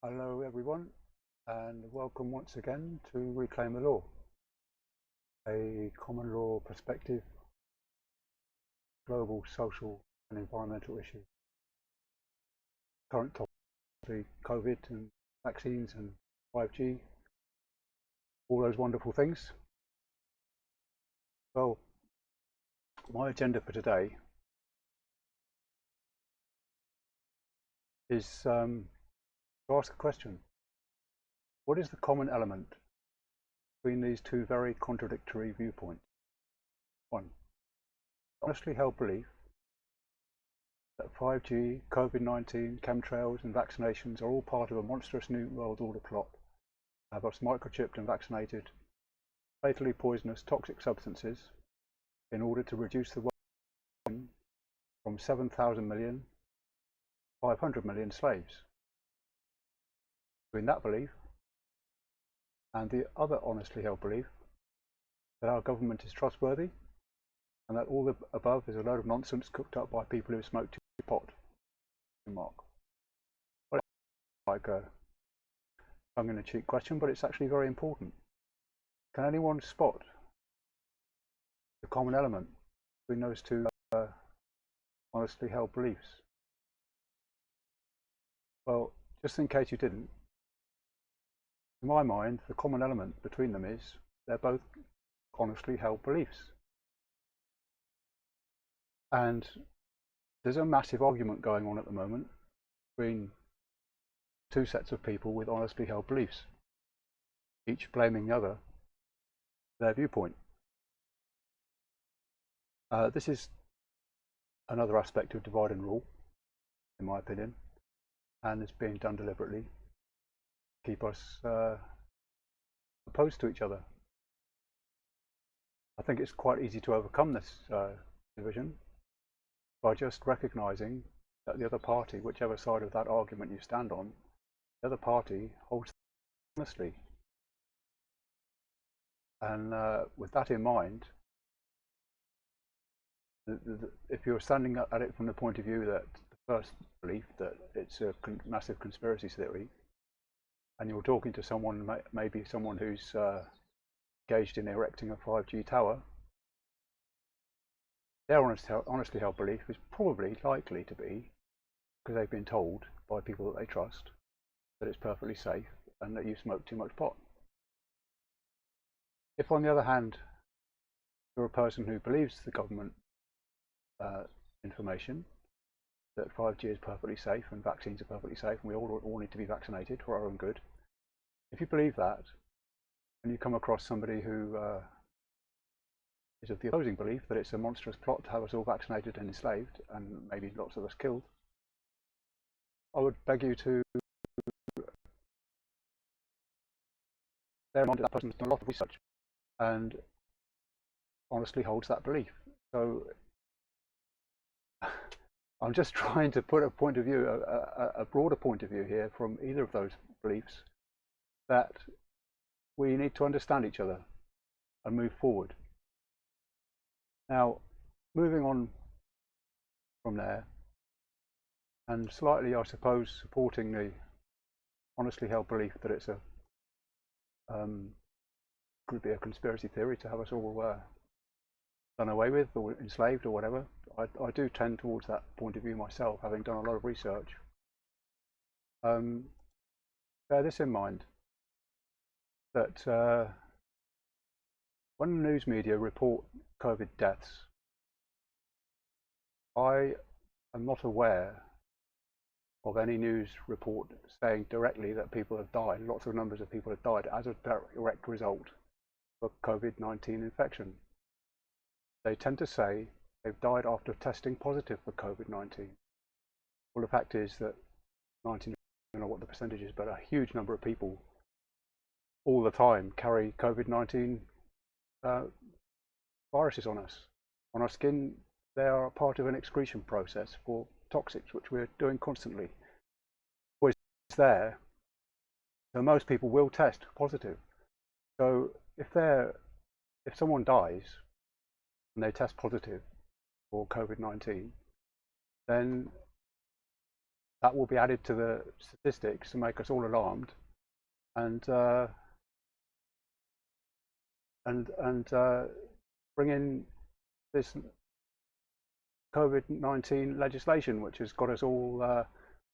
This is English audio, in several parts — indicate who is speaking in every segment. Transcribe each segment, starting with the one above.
Speaker 1: Hello everyone, and welcome once again to Reclaim the Law, a common law perspective, global social and environmental issues. Current topic, COVID and vaccines and 5G, all those wonderful things. Well, my agenda for today is to ask a question. What is the common element between these two very contradictory viewpoints? One, honestly held belief that 5G, COVID-19, chemtrails and vaccinations are all part of a monstrous new world order plot to have us microchipped and vaccinated, fatally poisonous toxic substances in order to reduce the world from 7,000 million to 500 million slaves. Between that belief and the other honestly held belief that our government is trustworthy and that all the above is a load of nonsense cooked up by people who smoke too much pot. Well, it's like a tongue-in-cheek question, but it's actually very important. Can anyone spot the common element between those two honestly held beliefs? Well, just in case you didn't, in my mind, the common element between them is they're both honestly held beliefs. And there's a massive argument going on at the moment between two sets of people with honestly held beliefs, each blaming the other for their viewpoint. This is another aspect of divide and rule, in my opinion, and it's being done deliberately to keep us opposed to each other. I think it's quite easy to overcome this division by just recognizing that the other party, whichever side of that argument you stand on, the other party holds honestly. And with that in mind, if you're standing at it from the point of view that the first belief that it's a massive conspiracy theory, and you're talking to someone, maybe someone who's engaged in erecting a 5G tower, their honestly held belief is probably likely to be, because they've been told by people that they trust, that it's perfectly safe and that you smoke too much pot. If, on the other hand, you're a person who believes the government information that 5G is perfectly safe and vaccines are perfectly safe and we all need to be vaccinated for our own good, if you believe that and you come across somebody who is of the opposing belief that it's a monstrous plot to have us all vaccinated and enslaved and maybe lots of us killed, I would beg you to bear in mind that that person has done a lot of research and honestly holds that belief. So I'm just trying to put a point of view, a broader point of view here from either of those beliefs, that we need to understand each other and move forward. Now, moving on from there, and slightly, I suppose, supporting the honestly held belief that it's a could be a conspiracy theory to have us all done away with or enslaved or whatever. I do tend towards that point of view myself, having done a lot of research. Bear this in mind, that when the news media report COVID deaths, I am not aware of any news report saying directly that people have died, lots of numbers of people have died as a direct result of COVID-19 infection. They tend to say they've died after testing positive for COVID-19. Well, the fact is that 19, I don't know what the percentage is, but a huge number of people all the time carry COVID-19 viruses on us. On our skin, they are part of an excretion process for toxics, which we're doing constantly. Always there, so most people will test positive. So if someone dies and they test positive for COVID-19, then that will be added to the statistics to make us all alarmed, and bring in this COVID-19 legislation, which has got us all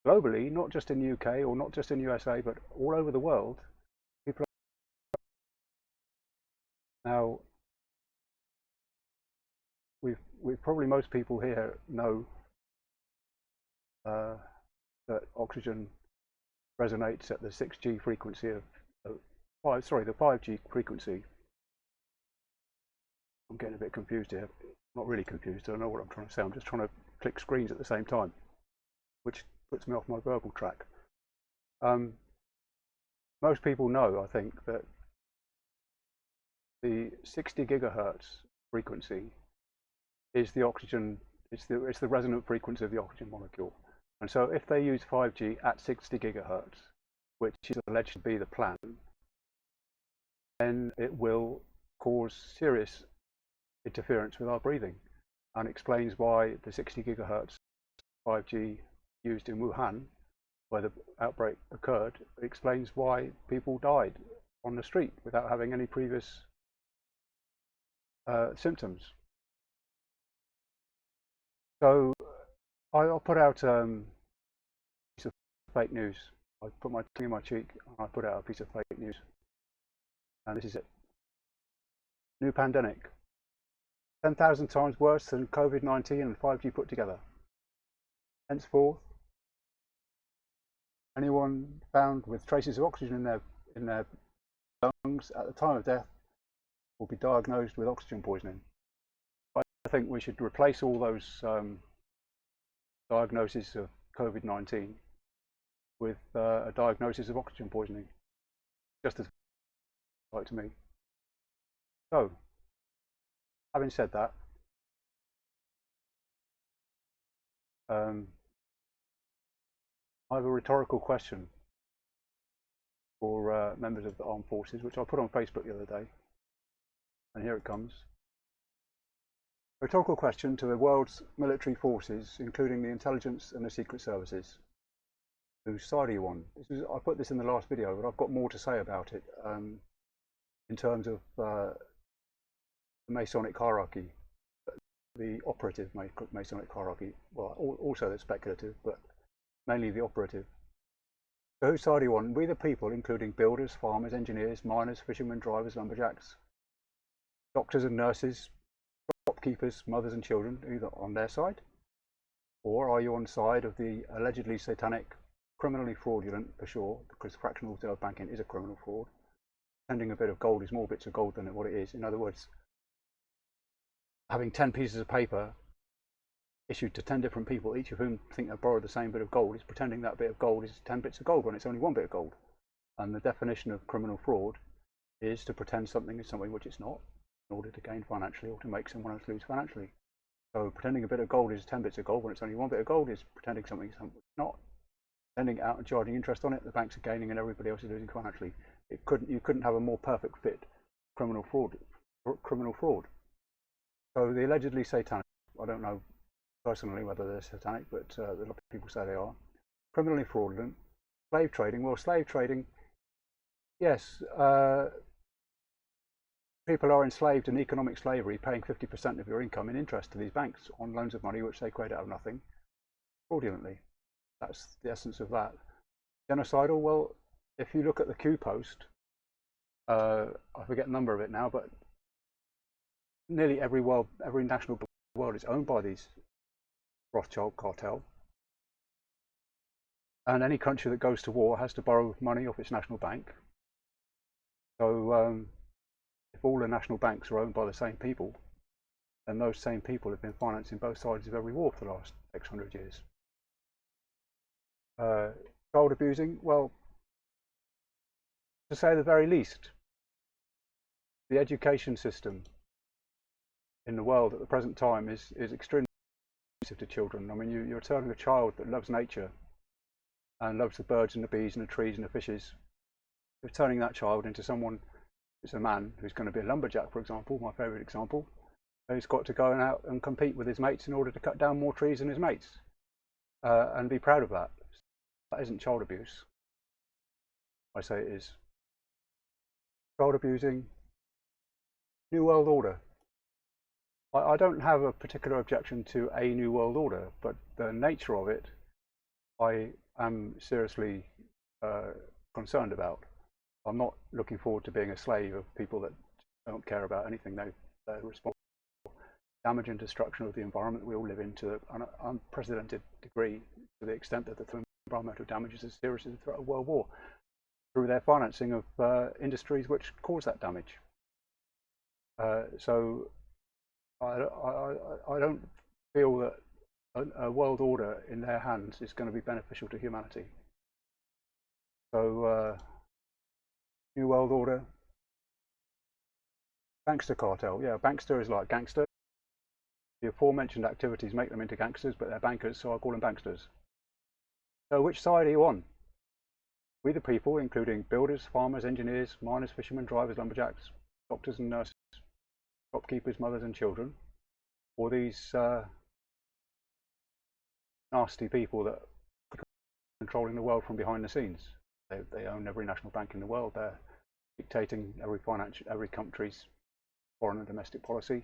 Speaker 1: globally, not just in the UK or not just in the USA, but all over the world. People now, we've probably, most people here know that oxygen resonates at the 6G frequency of the 5G frequency. I'm getting a bit confused here. Not really confused. I don't know what I'm trying to say. I'm just trying to click screens at the same time, which puts me off my verbal track. Most people know, I think, that the 60 gigahertz frequency is the oxygen. It's the resonant frequency of the oxygen molecule. And so if they use 5G at 60 gigahertz, which is alleged to be the plan, then it will cause serious interference with our breathing, and explains why the 60 gigahertz 5G used in Wuhan, where the outbreak occurred, explains why people died on the street without having any previous symptoms. So I'll put out a piece of fake news. I put my tongue in my cheek and I put out a piece of fake news. And this is it. New pandemic. 10,000 times worse than COVID-19 and 5G put together. Henceforth, anyone found with traces of oxygen in their lungs at the time of death will be diagnosed with oxygen poisoning. I think we should replace all those diagnoses of COVID-19 with a diagnosis of oxygen poisoning, just as like to me. So, having said that, I have a rhetorical question for members of the armed forces, which I put on Facebook the other day, and here it comes. A rhetorical question to the world's military forces, including the intelligence and the secret services. Whose side are you on? I put this in the last video, but I've got more to say about it in terms of the Masonic hierarchy, the operative Masonic hierarchy. Well, also the speculative, but mainly the operative. So whose side are you on? We the people, including builders, farmers, engineers, miners, fishermen, drivers, lumberjacks, doctors and nurses, shopkeepers, mothers and children, either on their side, or are you on the side of the allegedly satanic, criminally fraudulent, for sure, because fractional reserve banking is a criminal fraud. Pretending a bit of gold is more bits of gold than what it is. In other words, having 10 pieces of paper issued to 10 different people, each of whom think they borrowed the same bit of gold, is pretending that bit of gold is 10 bits of gold when it's only one bit of gold. And the definition of criminal fraud is to pretend something is something which it's not, in order to gain financially or to make someone else lose financially. So pretending a bit of gold is 10 bits of gold when it's only one bit of gold is pretending something is something it's not. Sending it out and charging interest on it, the banks are gaining and everybody else is losing financially. You couldn't have a more perfect fit criminal fraud. So the allegedly satanic, I don't know personally whether they're satanic, but a lot of people say they are. Criminally fraudulent. Slave trading. Well, slave trading, yes, people are enslaved in economic slavery, paying 50% of your income in interest to these banks on loans of money which they create out of nothing, fraudulently. That's the essence of that. Genocidal, well, if you look at the Q post, I forget the number of it now, but nearly every national world is owned by these Rothschild cartel. And any country that goes to war has to borrow money off its national bank. So if all the national banks are owned by the same people, then those same people have been financing both sides of every war for the last X hundred years. Child abusing, well, to say the very least, the education system in the world at the present time is extremely abusive to children. I mean, you're telling a child that loves nature and loves the birds and the bees and the trees and the fishes, you're turning that child into someone who's a man who's going to be a lumberjack, for example, my favourite example, who's got to go out and compete with his mates in order to cut down more trees than his mates, and be proud of that. That isn't child abuse. I say it is. Child abusing, New World Order. I don't have a particular objection to a New World Order, but the nature of it, I am seriously concerned about. I'm not looking forward to being a slave of people that don't care about anything. They're responsible for damage and destruction of the environment we all live in to an unprecedented degree, to the extent that the environmental damage is as serious as the threat of world war, through their financing of industries which cause that damage. So I don't feel that a world order in their hands is going to be beneficial to humanity. So New World Order, Bankster cartel. Yeah, bankster is like gangster. The aforementioned activities make them into gangsters, but they're bankers, so I call them banksters. So which side are you on? We the people, including builders, farmers, engineers, miners, fishermen, drivers, lumberjacks, doctors and nurses, shopkeepers, mothers and children, or these nasty people that are controlling the world from behind the scenes. They own every national bank in the world. They're dictating every country's foreign and domestic policy,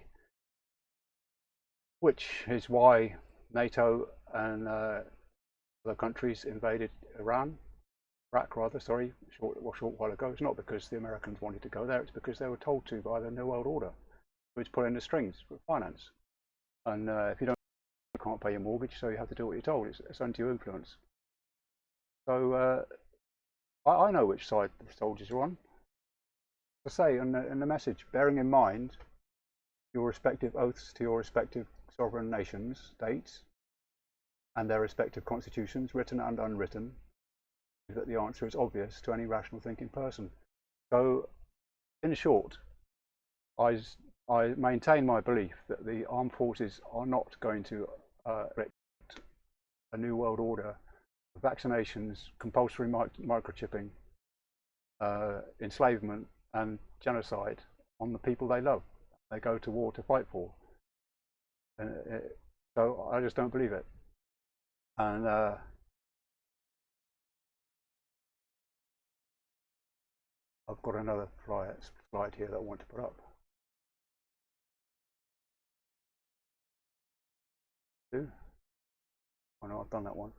Speaker 1: which is why NATO and other countries invaded Iraq rather, sorry, a short while ago. It's not because the Americans wanted to go there, it's because they were told to by the New World Order, which put in the strings for finance. And if you can't pay your mortgage, so you have to do what you're told. It's undue influence. So I know which side the soldiers are on. To say in the message, bearing in mind your respective oaths to your respective sovereign nations, states, and their respective constitutions, written and unwritten, that the answer is obvious to any rational thinking person. So, in short, I maintain my belief that the armed forces are not going to erect a new world order, vaccinations, compulsory microchipping, enslavement and genocide on the people they love. They go to war to fight for. So I just don't believe it. And I've got another slide here that I want to put up. Oh no, I've done that one.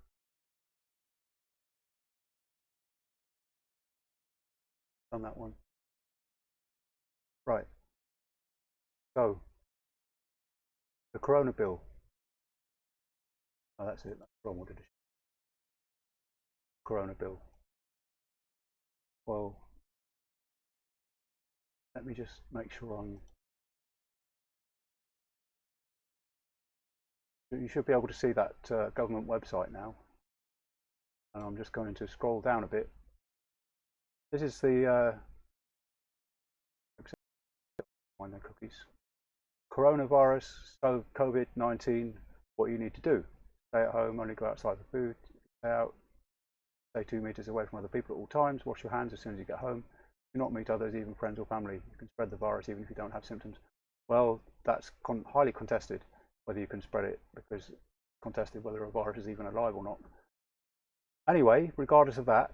Speaker 1: Done that one. Right. So the Corona bill. Oh, that's it. That's what I wanted to show. Corona bill. Well, let me just make sure you should be able to see that government website now. And I'm just going to scroll down a bit. This is the find the cookies. Coronavirus, so COVID-19, what you need to do. Stay at home, only go outside for food, stay out, stay 2 meters away from other people at all times, wash your hands as soon as you get home, do not meet others, even friends or family. You can spread the virus even if you don't have symptoms. Well, that's highly contested, whether you can spread it, because it's contested whether a virus is even alive or not. Anyway, regardless of that,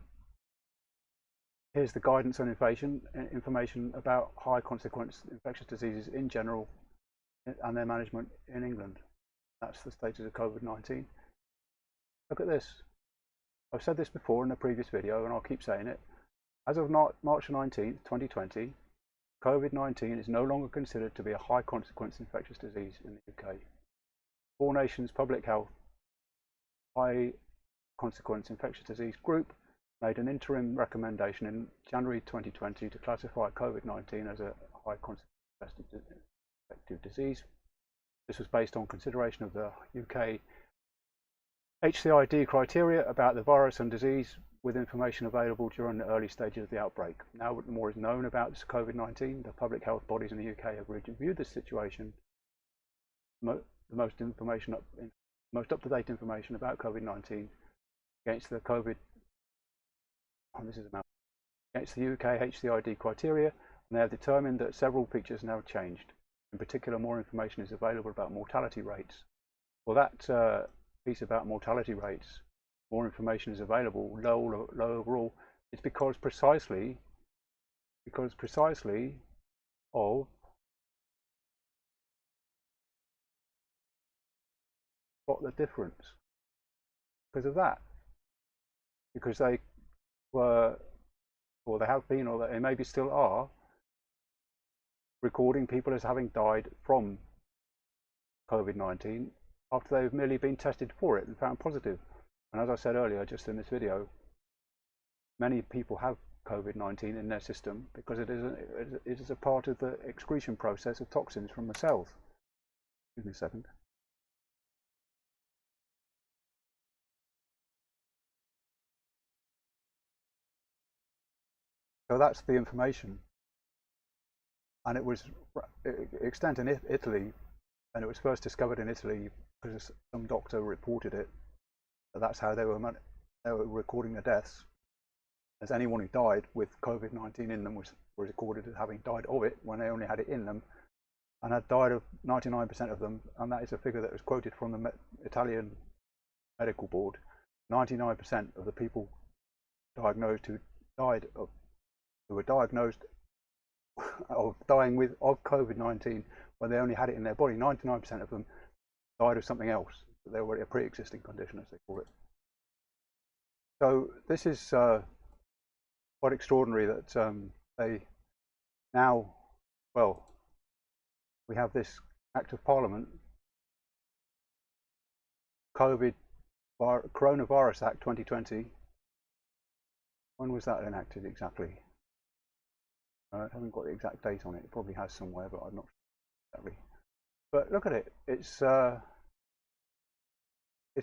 Speaker 1: here's the guidance on information about high consequence infectious diseases in general and their management in England. That's the status of COVID-19. Look at this. I've said this before in a previous video and I'll keep saying it. As of March 19th, 2020, COVID-19 is no longer considered to be a high consequence infectious disease in the UK. Four Nations Public Health High Consequence Infectious Disease Group made an interim recommendation in January 2020 to classify COVID-19 as a high consequence infective disease. This was based on consideration of the UK HCID criteria about the virus and disease, with information available during the early stages of the outbreak. Now that more is known about this COVID-19, the public health bodies in the UK have reviewed the situation. The most up-to-date information about COVID-19 against the against the UK HCID criteria, and they have determined that several features now changed. In particular, more information is available about mortality rates. Well, that piece about mortality rates more information is available, low overall, it's because precisely of what the difference because of that, because they were, or they have been, or they maybe still are, recording people as having died from COVID-19 after they've merely been tested for it and found positive. And as I said earlier, just in this video, many people have COVID-19 in their system because it is a part of the excretion process of toxins from the cells. Give me a second. So that's the information, and it was extant in Italy, and it was first discovered in Italy because some doctor reported it. That's how they were recording the deaths, as anyone who died with COVID-19 in them was recorded as having died of it when they only had it in them, and had died of 99% of them. And that is a figure that was quoted from the Italian medical board. 99% of the people diagnosed who were diagnosed of dying of COVID-19 when they only had it in their body, 99% of them died of something else. They were a pre-existing condition, as they call it. So this is quite extraordinary that they now, well, we have this Act of Parliament, Coronavirus Act 2020. When was that enacted exactly? I haven't got the exact date on it. It probably has somewhere, but I'm not sure exactly. But look at it. It's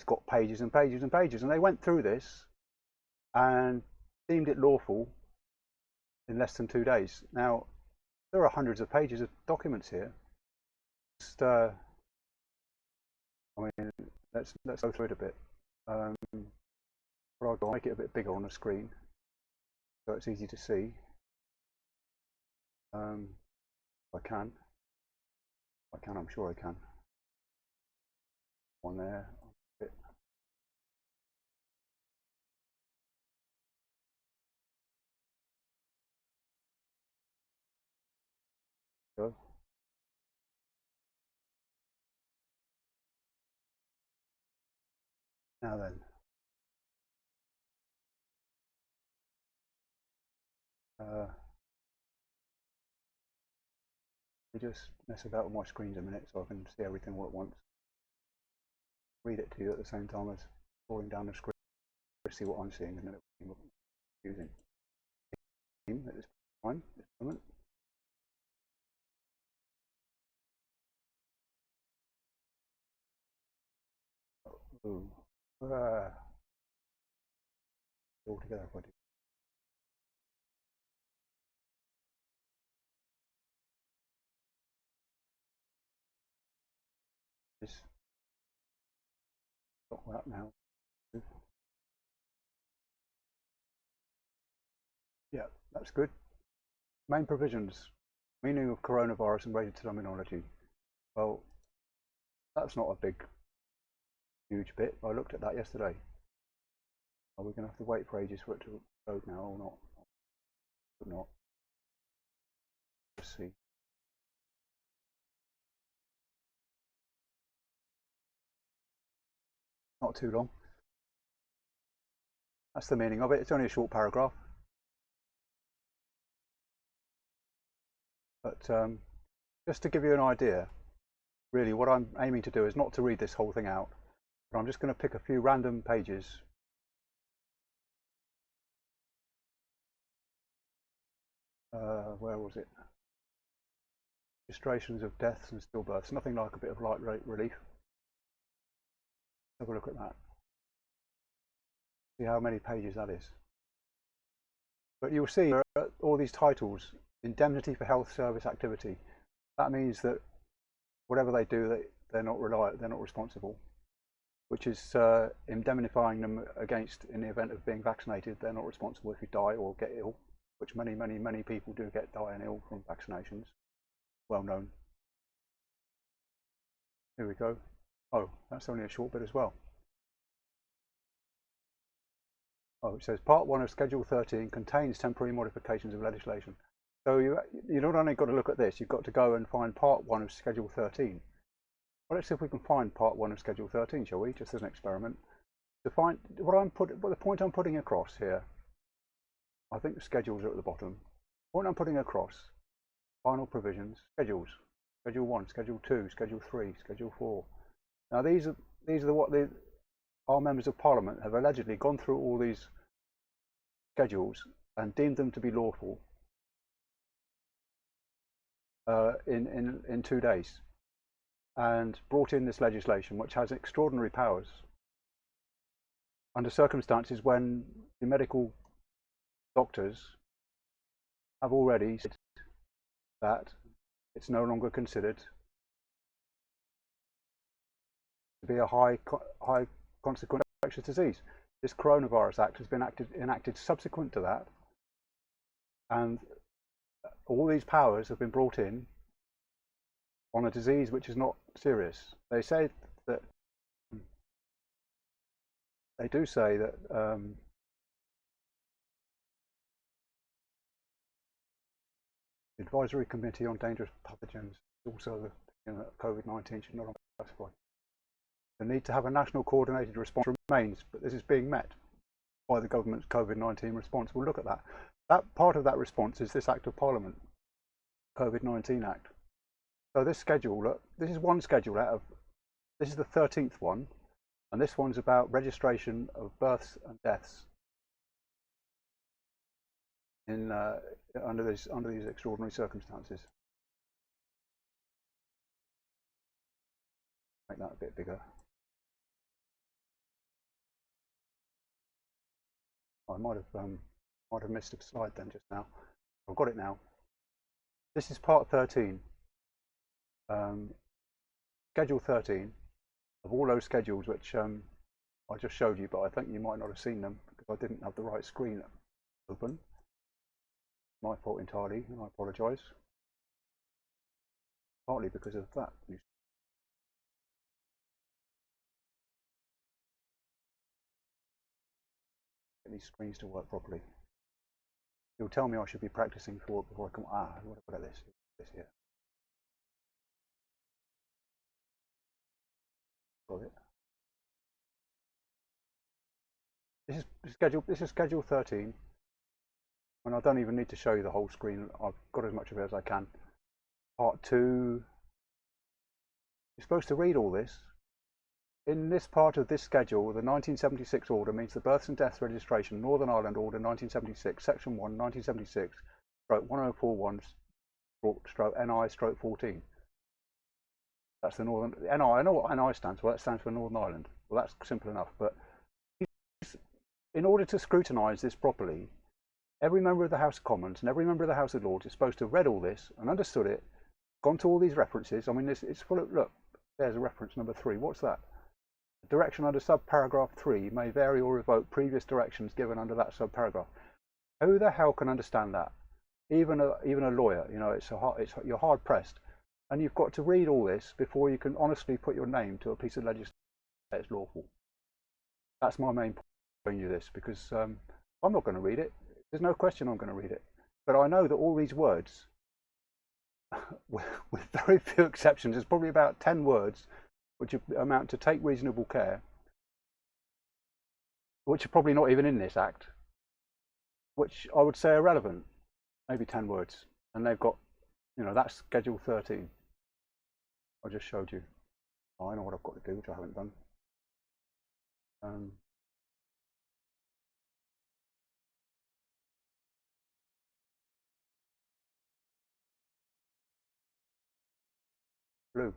Speaker 1: got pages and pages and pages, and they went through this and deemed it lawful in less than 2 days. Now, there are hundreds of pages of documents here. Just, I mean, let's go through it a bit. What I'll do, I'll make it a bit bigger on the screen so it's easy to see. If I can. I'm sure I can. One there. Go. Now then. Let me just mess about with my screens a minute so I can see everything all at once. Read it to you at the same time as scrolling down the screen to see what I'm seeing, and then it will be confusing. At this time, this moment. Ooh. All together, if I do. Just stop that now. Yeah, that's good. Main provisions. Meaning of coronavirus and related terminology. Well, that's not a big, huge bit. I looked at that yesterday. Are we going to have to wait for ages for it to load now or not? Or not? Let's see. Not too long. That's the meaning of it. It's only a short paragraph. But just to give you an idea, really what I'm aiming to do is not to read this whole thing out, but I'm just going to pick a few random pages. Where was it? Registrations of deaths and stillbirths. Nothing like a bit of light relief. Have a look at that. See how many pages that is. But you'll see all these titles: indemnity for health service activity. That means that whatever they do, they're not responsible, which is indemnifying them against, in the event of being vaccinated, they're not responsible if you die or get ill, which many people do die and ill from vaccinations. Well known. Here we go. Oh, that's only a short bit as well. Oh, it says Part 1 of Schedule 13 contains temporary modifications of legislation. So you not only got to look at this, you've got to go and find Part 1 of Schedule 13. Well, let's see if we can find Part 1 of Schedule 13, shall we? Just as an experiment. To find the point I'm putting across here, I think the schedules are at the bottom. The point I'm putting across, final provisions, schedules, Schedule 1, Schedule 2, Schedule 3, Schedule 4. Now these are our members of Parliament have allegedly gone through all these schedules and deemed them to be lawful in 2 days, and brought in this legislation which has extraordinary powers under circumstances when the medical doctors have already said that it's no longer considered to be a high consequent infectious disease. This Coronavirus Act has been enacted subsequent to that, and all these powers have been brought in on a disease which is not serious. They say that the Advisory Committee on Dangerous Pathogens also COVID-19 should not be classified. The need to have a national coordinated response remains, but this is being met by the government's COVID-19 response. We'll look at that. That part of that response is this Act of Parliament, COVID-19 Act. So this schedule, look, this is one schedule out of, this is the 13th one, and this one's about registration of births and deaths in under these extraordinary circumstances. Make that a bit bigger. I might have missed a slide then just now. I've got it now. This is part 13, schedule 13 of all those schedules which I just showed you, but I think you might not have seen them because I didn't have the right screen open. My fault entirely, and I apologise. Partly because of that. Get these screens to work properly. You'll tell me I should be practicing for it before I come. What about this? This here. Got it. This is schedule 13. And I don't even need to show you the whole screen. I've got as much of it as I can. Part 2. You're supposed to read all this. In this part of this schedule, the 1976 order means the Births and Deaths Registration, Northern Ireland Order 1976, Section 1, 1976, stroke 1041, stroke NI, stroke 14. That's the Northern, NI, I know what NI stands for, that stands for Northern Ireland. Well, that's simple enough, but in order to scrutinise this properly, every member of the House of Commons and every member of the House of Lords is supposed to have read all this and understood it, gone to all these references. I mean, it's full of, look, there's a reference number 3. What's that? Direction under subparagraph 3 may vary or revoke previous directions given under that subparagraph. Who the hell can understand that? Even a lawyer, you know, you're hard pressed, and you've got to read all this before you can honestly put your name to a piece of legislation that's lawful. That's my main point showing you this, because I'm not going to read it. There's no question I'm going to read it, but I know that all these words, with very few exceptions, there's probably about 10 words which amount to take reasonable care, which are probably not even in this act, which I would say are relevant, maybe 10 words, and they've got, you know, that's schedule 13. I just showed you. Oh, I know what I've got to do, which I haven't done. Blue.